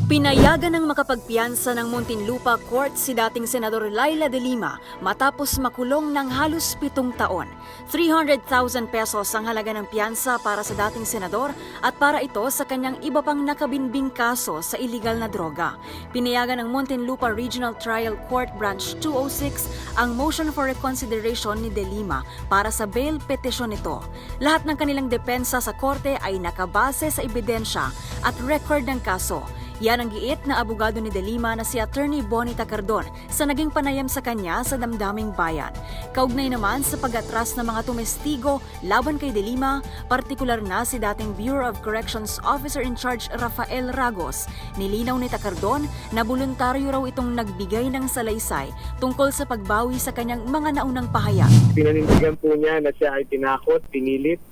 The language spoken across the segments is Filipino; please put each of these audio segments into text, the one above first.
Pinayagan ng makapagpiyansa ng Muntinlupa Court si dating Senador Laila de Lima matapos makulong ng halos 7 taon. 300,000 pesos ang halaga ng piyansa para sa dating senador at para ito sa kanyang iba pang nakabinbing kaso sa iligal na droga. Pinayagan ng Muntinlupa Regional Trial Court Branch 206 ang motion for reconsideration ni de Lima para sa bail petition nito. Lahat ng kanilang depensa sa korte ay nakabase sa ebidensya at record ng kaso. Yan ang giit na abogado ni de Lima na si Attorney Bonnie Tacardon sa naging panayam sa kanya sa damdaming bayan. Kaugnay naman sa pag-atras ng mga tumestigo laban kay de Lima, partikular na si dating Bureau of Corrections Officer in Charge Rafael Ragos. Nilinaw ni Tacardon na voluntaryo raw itong nagbigay ng salaysay tungkol sa pagbawi sa kanyang mga naunang pahayag. Pinanindigan po niya na siya ay tinakot, pinilit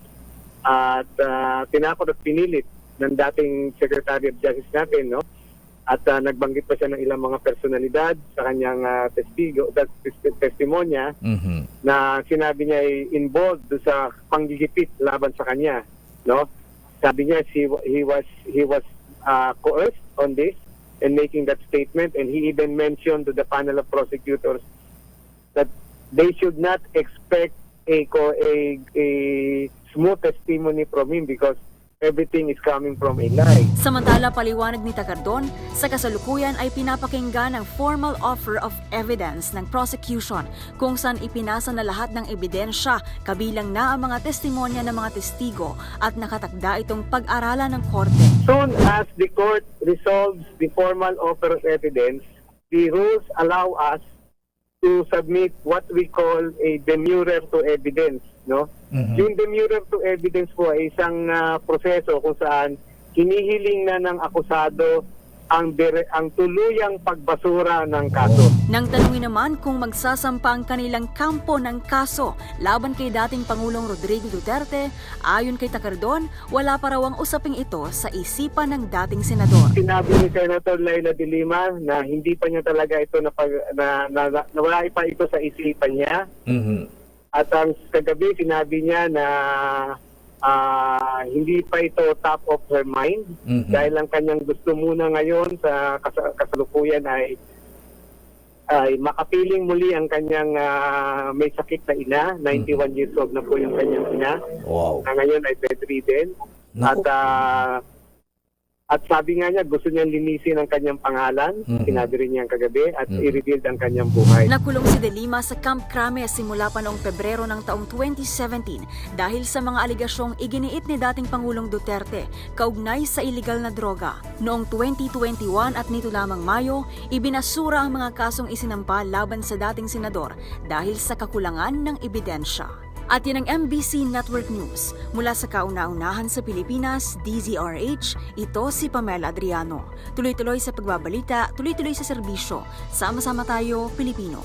ng dating Secretary of Justice natin, no? At nagbanggit pa siya ng ilang mga personalidad sa kanyang testimonya na sinabi niya ay involved sa panggigipit laban sa kanya, no? Sabi niya he was coerced on this and making that statement, and he even mentioned to the panel of prosecutors that they should not expect a smooth testimony from him because everything is coming from a lie. Samantala, paliwanag ni Tacardon, sa kasalukuyan ay pinapakinggan ang formal offer of evidence ng prosecution kung saan ipinasa na lahat ng ebidensya, kabilang na ang mga testimonya ng mga testigo at nakatakda itong pag-aralan ng korte. Soon as the court resolves the formal offer of evidence, the rules allow us to submit what we call a demurrer to evidence, no? Yung demurrer to evidence po ay isang proseso kung saan hinihiling na ng akusado ang tuluyang pagbasura ng kaso. Nang tanungin naman kung magsasampa ang kanilang kampo ng kaso laban kay dating Pangulong Rodrigo Duterte, ayon kay Tacardon, wala pa raw ang usaping ito sa isipan ng dating senador. Sinabi ni Senator Laila de Lima na hindi pa niya talaga ito na wala pa ito sa isipan niya. At ang kagabi sinabi niya na hindi pa ito top of her mind dahil ang kanyang gusto muna ngayon sa kasalukuyan ay makapiling muli ang kanyang may sakit na ina. 91 years old na po yung kanyang ina. Wow. Na ngayon ay bedridden. At sabi nga niya, gusto niyang linisin ang kanyang pangalan. Sinabi rin niya kagabi at i-rebuild ang kanyang buhay. Nakulong si de Lima sa Camp Crame simula pa noong Pebrero ng taong 2017 dahil sa mga aligasyong iginiit ni dating Pangulong Duterte kaugnay sa iligal na droga. Noong 2021 at nito lamang Mayo, ibinasura ang mga kasong isinampa laban sa dating senador dahil sa kakulangan ng ebidensya. At yan ang MBC Network News. Mula sa kauna-unahan sa Pilipinas, DZRH, ito si Pamela Adriano. Tuloy-tuloy sa pagbabalita, tuloy-tuloy sa serbisyo. Sama-sama tayo, Pilipino.